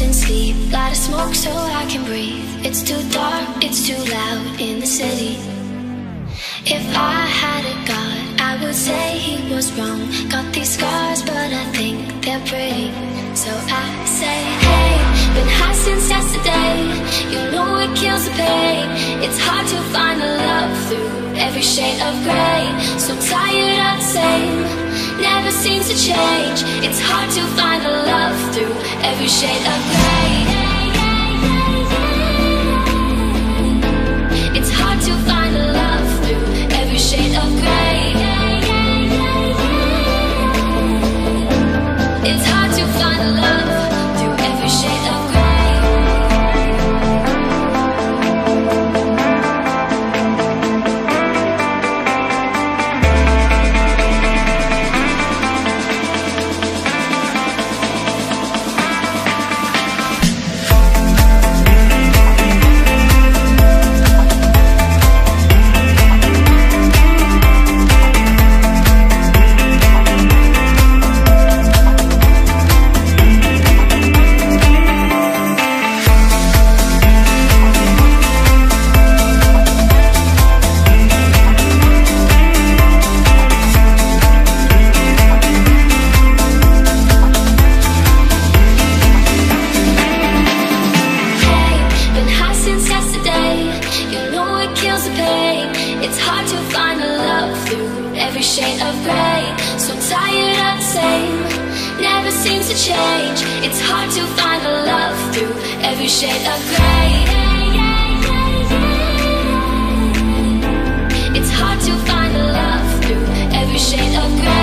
can't sleep. Light a smoke so I can breathe. It's too dark, it's too loud in the city. If I had a god, I would say he was wrong. Got these scars, but I think they're pretty. So I say, hey, been high since yesterday. You know it kills the pain. It's hard to find the love through every shade of gray. So tired of the same, never seems to change. It's hard to find the love through every shade of gray. It's hard to find the love through every shade of gray. It's hard to find the love through every shade of gray. It's hard to find the love through every shade of gray. It's hard to find the love through every shade of gray.